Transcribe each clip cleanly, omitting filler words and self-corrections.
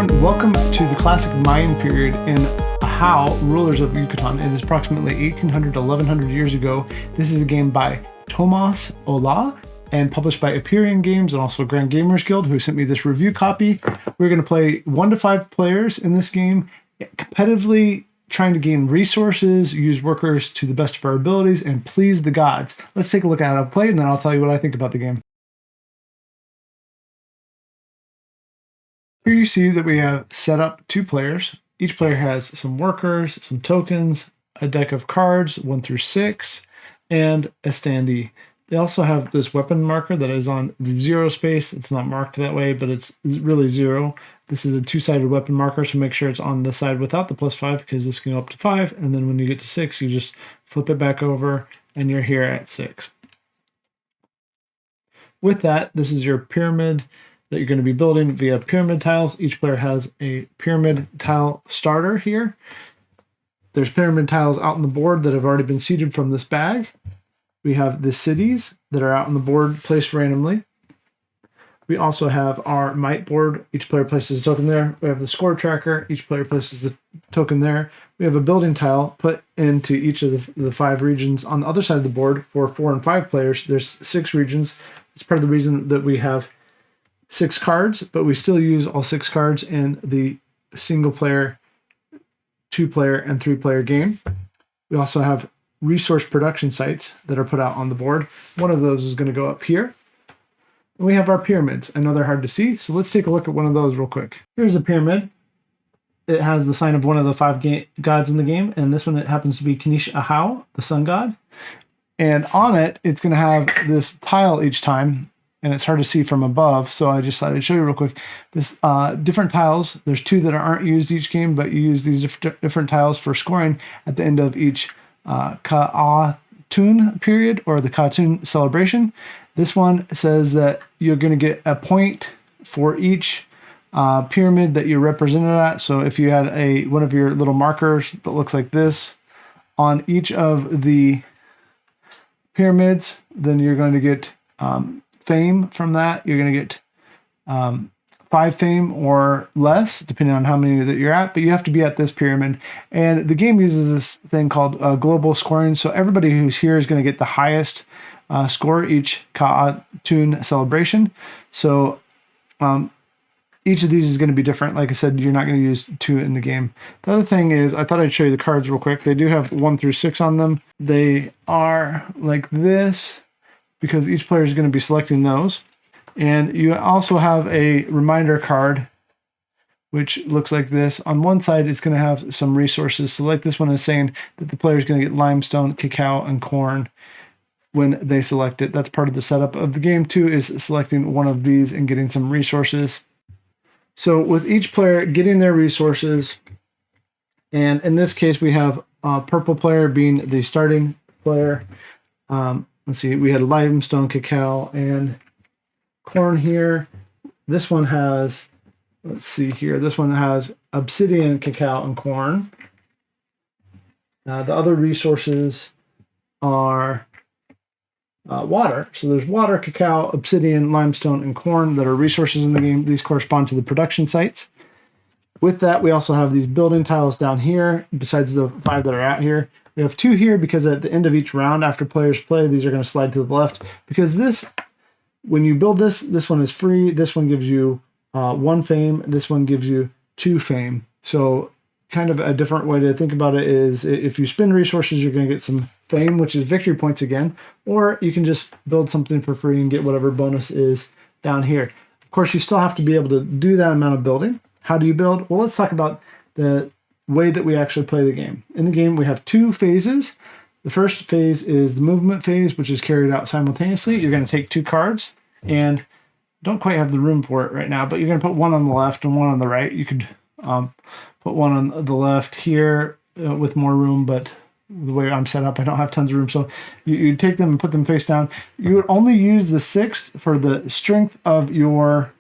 everyone. Welcome to the classic Mayan period in Ahau, rulers of Yucatan. It is approximately 1800 to 1100 years ago. This is a game by Tamás Oláh and published by Apeiron Games and also Grand Gamers Guild, who sent me this review copy. We're going to play 1 to 5 players in this game, competitively trying to gain resources, use workers to the best of our abilities, and please the gods. Let's take a look at how to play, and then I'll tell you what I think about the game. Here you see that we have set up 2 players. Each player has some workers, some tokens, a deck of cards, 1 through 6, and a standee. They also have this weapon marker that is on the 0 space. It's not marked that way, but it's really 0. This is a 2-sided weapon marker, so make sure it's on the side without the +5 because this can go up to 5. And then when you get to 6, you just flip it back over and you're here at 6. With that, this is your pyramid that you're going to be building via pyramid tiles. Each player has a pyramid tile starter here. There's pyramid tiles out on the board that have already been seeded from this bag. We have the cities that are out on the board placed randomly. We also have our might board. Each player places a token there. We have the score tracker. Each player places the token there. We have a building tile put into each of the 5 regions. On the other side of the board, for 4 and 5 players, there's 6 regions. It's part of the reason that we have 6 cards, but we still use all 6 cards in the single player, 2-player, and 3-player game. We also have resource production sites that are put out on the board. One of those is going to go up here. And we have our pyramids. I know they're hard to see, so let's take a look at one of those real quick. Here's a pyramid. It has the sign of one of the 5 gods in the game, and this one it happens to be Ahau, the sun god. And on it, it's going to have this tile each time, and it's hard to see from above, so I just thought I'd show you real quick. This different tiles, there's 2 that aren't used each game, but you use these different tiles for scoring at the end of each Ka'atun period, or the Ka'atun celebration. This one says that you're going to get a point for each pyramid that you're represented at. So if you had one of your little markers that looks like this on each of the pyramids, then you're going to get fame from that. You're going to get 5 fame or less, depending on how many that you're at, but you have to be at this pyramid. And the game uses this thing called global scoring. So everybody who's here is going to get the highest score each Ka'atun celebration. So each of these is going to be different. Like I said, you're not going to use 2 in the game. The other thing is, I thought I'd show you the cards real quick. They do have 1 through 6 on them. They are like this, because each player is going to be selecting those. And you also have a reminder card, which looks like this. On one side, it's going to have some resources. So like this one is saying that the player is going to get limestone, cacao, and corn when they select it. That's part of the setup of the game too, is selecting one of these and getting some resources. So with each player getting their resources, and in this case, we have a purple player being the starting player. Let's see, we had limestone, cacao, and corn here. This one has, let's see here, this one has obsidian, cacao, and corn. The other resources are water. So there's water, cacao, obsidian, limestone, and corn that are resources in the game. These correspond to the production sites. With that, we also have these building tiles down here, besides the 5 that are out here. We have 2 here because at the end of each round after players play, these are going to slide to the left. Because this, when you build this, this one is free. This one gives you 1 fame. This one gives you 2 fame. So kind of a different way to think about it is if you spend resources, you're going to get some fame, which is victory points again. Or you can just build something for free and get whatever bonus is down here. Of course, you still have to be able to do that amount of building. How do you build? Well, let's talk about the way that we actually play the game. In the game, we have 2 phases. The first phase is the movement phase, which is carried out simultaneously. You're going to take 2 cards, and don't quite have the room for it right now, but you're going to put 1 on the left and 1 on the right. You could put 1 on the left here with more room, but the way I'm set up, I don't have tons of room. So you take them and put them face down. You would only use the 6th for the strength of your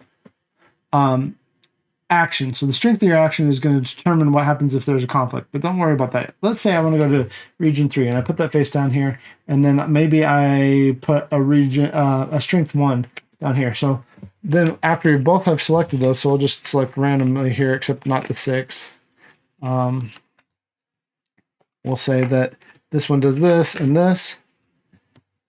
action. So the strength of your action is going to determine what happens if there's a conflict, but don't worry about that. Let's say I want to go to region 3 and I put that face down here, and then maybe I put a strength 1 down here. So Then after you both have selected those, so we'll just select randomly here, except not the 6. We'll say that this one does this and this.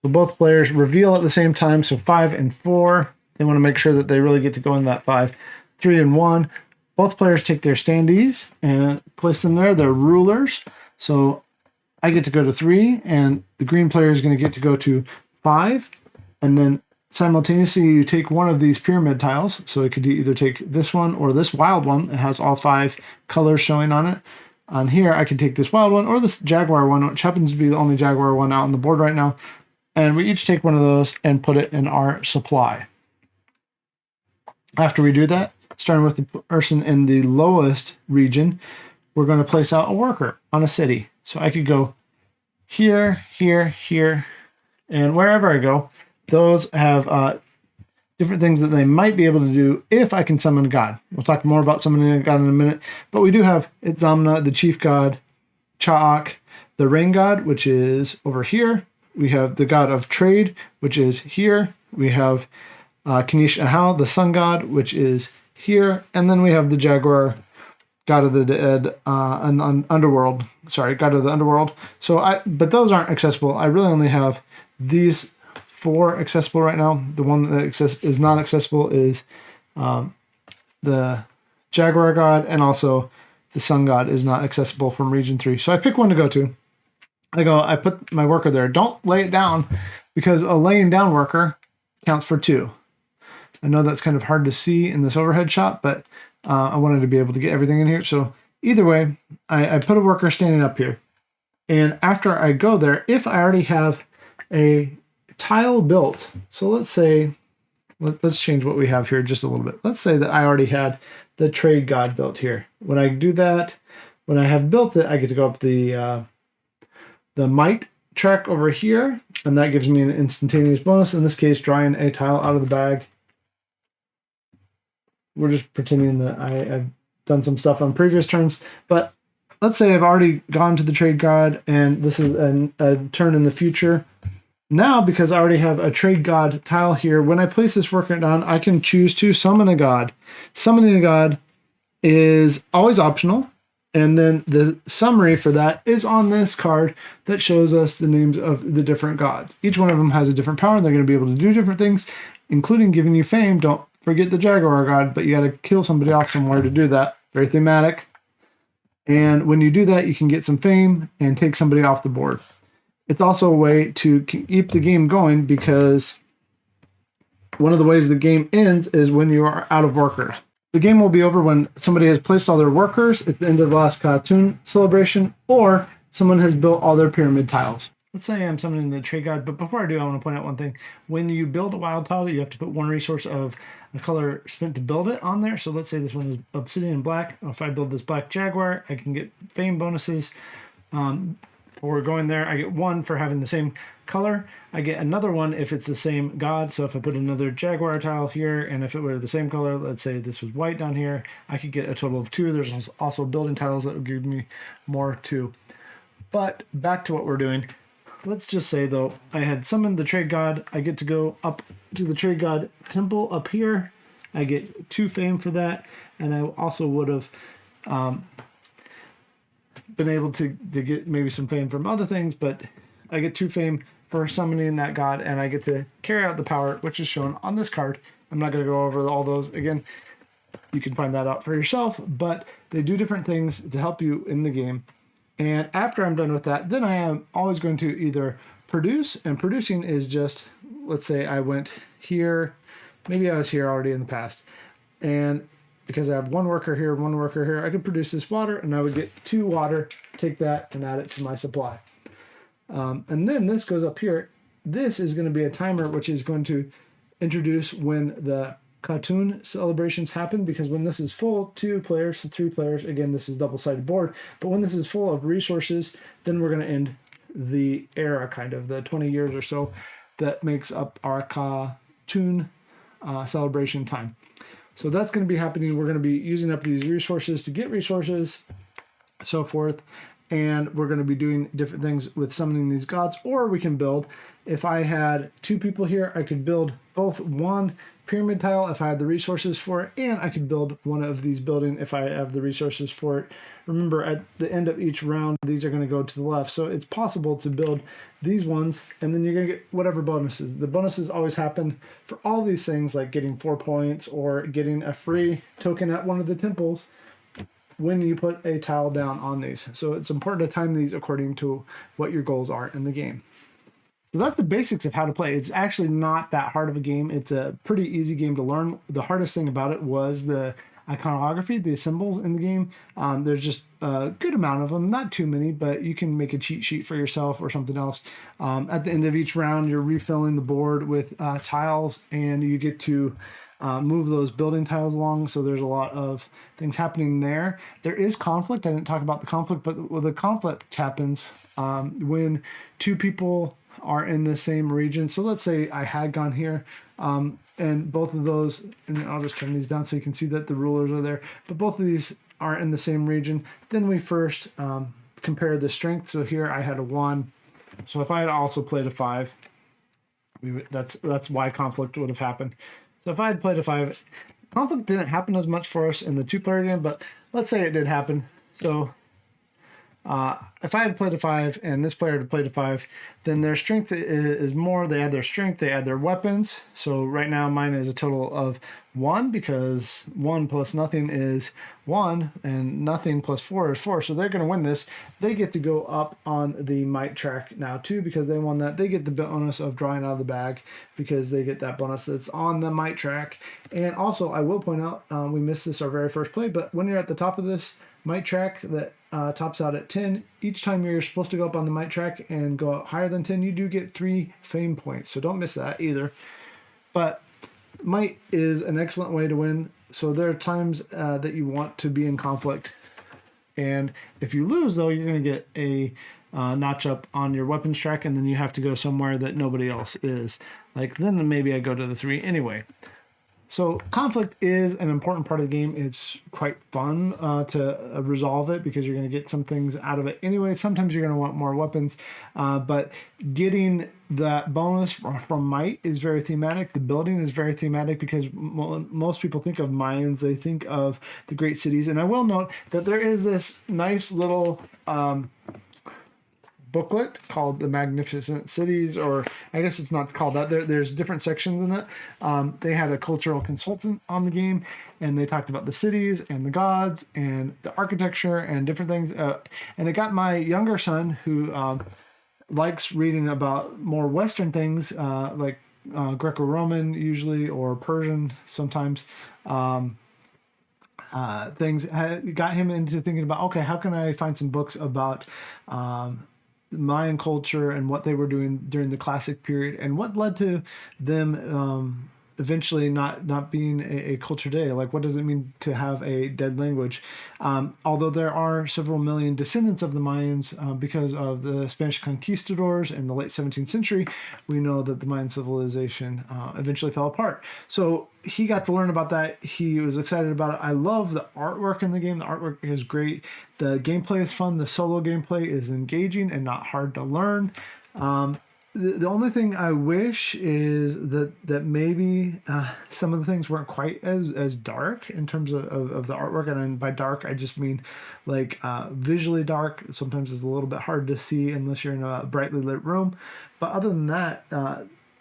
So both players reveal at the same time. So 5 and 4. They want to make sure that they really get to go in that 5. 3 and 1. Both players take their standees and place them there. They're rulers. So I get to go to 3, and the green player is going to get to go to 5. And then simultaneously, you take one of these pyramid tiles. So it could either take this one or this wild one. It has all 5 colors showing on it. On here, I can take this wild one or this jaguar one, which happens to be the only jaguar one out on the board right now. And we each take one of those and put it in our supply. After we do that, starting with the person in the lowest region, we're going to place out a worker on a city. So I could go here, here, here, and wherever I go, those have different things that they might be able to do if I can summon a god. We'll talk more about summoning a god in a minute, but we do have Itzamna, the chief god, Cha'ak, the rain god, which is over here. We have the god of trade, which is here. We have Kanish Ahau, the sun god, which is here. And then we have the jaguar, god of the dead, underworld. Sorry, god of the underworld. But those aren't accessible. I really only have these 4 accessible right now. The one that is not accessible is the jaguar god, and also the sun god is not accessible from region 3. So I pick one to go to. I put my worker there. Don't lay it down, because a laying down worker counts for 2. I know that's kind of hard to see in this overhead shot, but I wanted to be able to get everything in here. So either way, I put a worker standing up here. And after I go there, if I already have a tile built, so let's say, let's change what we have here just a little bit. Let's say that I already had the trade god built here. When I do that, when I have built it, I get to go up the might track over here, and that gives me an instantaneous bonus. In this case, drawing a tile out of the bag. We're just pretending that I've done some stuff on previous turns, but let's say I've already gone to the trade god, and this is a turn in the future. Now, because I already have a trade god tile here, when I place this worker down, I can choose to summon a god. Summoning a god is always optional. And then the summary for that is on this card that shows us the names of the different gods. Each one of them has a different power. They're going to be able to do different things, including giving you fame. Don't forget the jaguar god, but you got to kill somebody off somewhere to do that. Very thematic. And when you do that, you can get some fame and take somebody off the board. It's also a way to keep the game going, because one of the ways the game ends is when you are out of workers. The game will be over when somebody has placed all their workers at the end of the last cartoon celebration, or someone has built all their pyramid tiles. Let's say I'm summoning the trade god, but before I do, I want to point out one thing. When you build a wild tile, you have to put 1 resource of a color spent to build it on there. So let's say this one is obsidian black. If I build this black jaguar, I can get fame bonuses for going there. I get 1 for having the same color. I get another 1 if it's the same god. So if I put another jaguar tile here, and if it were the same color, let's say this was white down here, I could get a total of 2. There's also building tiles that would give me more too. But back to what we're doing. Let's just say, though, I had summoned the trade god. I get to go up to the trade god temple up here. I get 2 fame for that. And I also would have been able to get maybe some fame from other things, but I get 2 fame for summoning that god, and I get to carry out the power, which is shown on this card. I'm not going to go over all those again. You can find that out for yourself, but they do different things to help you in the game. And after I'm done with that, then I am always going to either produce, and producing is just, let's say I went here, maybe I was here already in the past, and because I have 1 worker here, 1 worker here, I could produce this water, and I would get 2 water, take that, and add it to my supply. And then this goes up here. This is going to be a timer, which is going to introduce when the cartoon celebrations happen, because when this is full, 2 players, 3 players, again, this is double-sided board, but when this is full of resources, then we're going to end the era, kind of, the 20 years or so that makes up our cartoon celebration time. So that's going to be happening. We're going to be using up these resources to get resources, so forth, and we're going to be doing different things with summoning these gods, or we can build. If I had 2 people here, I could build both 1 pyramid tile if I had the resources for it, and I could build one of these building if I have the resources for it. Remember, at the end of each round, these are going to go to the left, so it's possible to build these ones, and then you're going to get whatever bonuses. The bonuses always happen for all these things, like getting 4 points or getting a free token at one of the temples when you put a tile down on these. So it's important to time these according to what your goals are in the game. So that's the basics of how to play. It's actually not that hard of a game. It's a pretty easy game to learn. The hardest thing about it was the iconography, the symbols in the game. There's just a good amount of them, not too many, but you can make a cheat sheet for yourself or something else. At the end of each round, you're refilling the board with tiles, and you get to move those building tiles along. So there's a lot of things happening there. There is conflict. I didn't talk about the conflict, but the conflict happens when two people are in the same region. So let's say I had gone here, and both of those, and I'll just turn these down so you can see that the rulers are there, but both of these are in the same region. Then we first compare the strength. So here I had a 1. So if I had also played a 5, that's why conflict would have happened. So if I had played a 5, conflict didn't happen as much for us in the 2-player game, but let's say it did happen. So if I had played a 5 and this player had played a 5, then their strength is more. They add their strength, they add their weapons. So right now mine is a total of 1, because 1 plus nothing is 1, and nothing plus 4 is 4. So they're going to win this. They get to go up on the might track now too, because they won that. They get the bonus of drawing out of the bag because they get that bonus that's on the might track. And also, I will point out, we missed this our very first play, but when you're at the top of this might track that tops out at 10, each time you're supposed to go up on the might track and go out higher than 10, you do get 3 fame points. So don't miss that either. But might is an excellent way to win. So there are times that you want to be in conflict. And if you lose, though, you're going to get a notch up on your weapons track, and then you have to go somewhere that nobody else is. Like, then maybe I go to the 3 anyway. So conflict is an important part of the game. It's quite fun to resolve it, because you're going to get some things out of it anyway. Sometimes you're going to want more weapons, but getting that bonus from might is very thematic. The building is very thematic, because most people think of Mayans, they think of the great cities. And I will note that there is this nice little booklet called The Magnificent Cities, or I guess it's not called that. There's different sections in it. They had a cultural consultant on the game, and they talked about the cities and the gods and the architecture and different things. And it got my younger son, who likes reading about more Western things, like Greco-Roman usually, or Persian sometimes. Things got him into thinking about, okay, how can I find some books about Mayan culture and what they were doing during the classic period, and what led to them eventually not being a culture today. Like, what does it mean to have a dead language? Although there are several million descendants of the Mayans because of the Spanish conquistadors in the late 17th century, we know that the Mayan civilization eventually fell apart. So he got to learn about that. He was excited about it. I love the artwork in the game. The artwork is great. The gameplay is fun. The solo gameplay is engaging and not hard to learn. The only thing I wish is that maybe some of the things weren't quite as dark in terms of the artwork. And by dark, I just mean like visually dark. Sometimes it's a little bit hard to see unless you're in a brightly lit room. But other than that,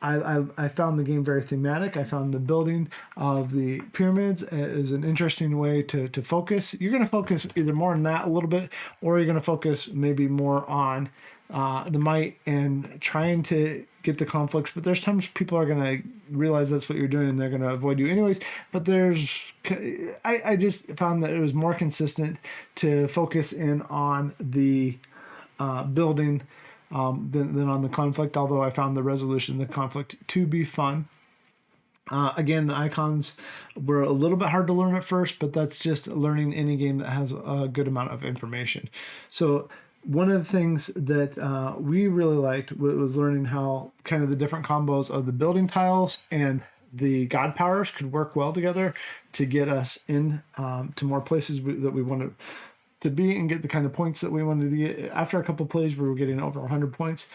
I found the game very thematic. I found the building of the pyramids is an interesting way to focus. You're going to focus either more on that a little bit, or you're going to focus maybe more on the might and trying to get the conflicts. But there's times people are going to realize that's what you're doing, and they're going to avoid you anyways. But I just found that it was more consistent to focus in on the building than on the conflict, although I found the resolution of the conflict to be fun. Again, the icons were a little bit hard to learn at first, but that's just learning any game that has a good amount of information. So one of the things that we really liked was learning how kind of the different combos of the building tiles and the god powers could work well together to get us in to more places that we wanted to be and get the kind of points that we wanted to get. After a couple of plays, we were getting over 100 points.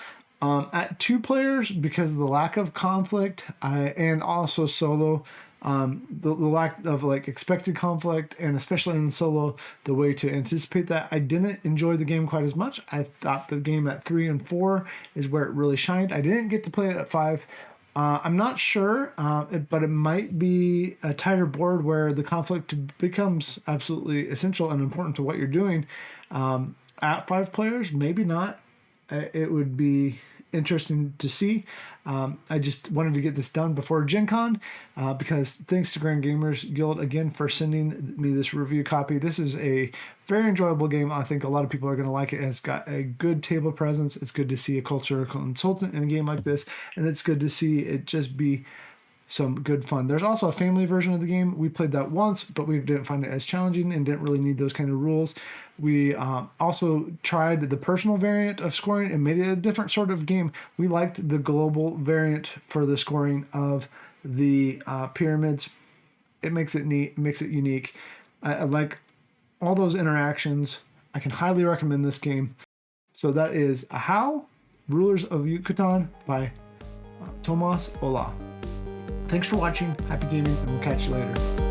At 2 players, because of the lack of conflict, and also solo, the lack of like expected conflict, and especially in solo, the way to anticipate that, I didn't enjoy the game quite as much. I thought the game at 3 and 4 is where it really shined. I didn't get to play it at 5. I'm not sure, but it might be a tighter board where the conflict becomes absolutely essential and important to what you're doing. At 5 players, maybe not. It would be interesting to see. I just wanted to get this done before Gen Con, because thanks to Grand Gamers Guild again for sending me this review copy. This is a very enjoyable game. I think a lot of people are going to like it. It's got a good table presence. It's good to see a cultural consultant in a game like this, and it's good to see it just be some good fun. There's also a family version of the game. We played that once, but we didn't find it as challenging and didn't really need those kind of rules. We also tried the personal variant of scoring and made it a different sort of game. We liked the global variant for the scoring of the pyramids. It makes it neat, makes it unique. I like all those interactions. I can highly recommend this game. So that is Ahau, Rulers of Yucatan by Tamás Oláh. Thanks for watching, happy gaming, and we'll catch you later.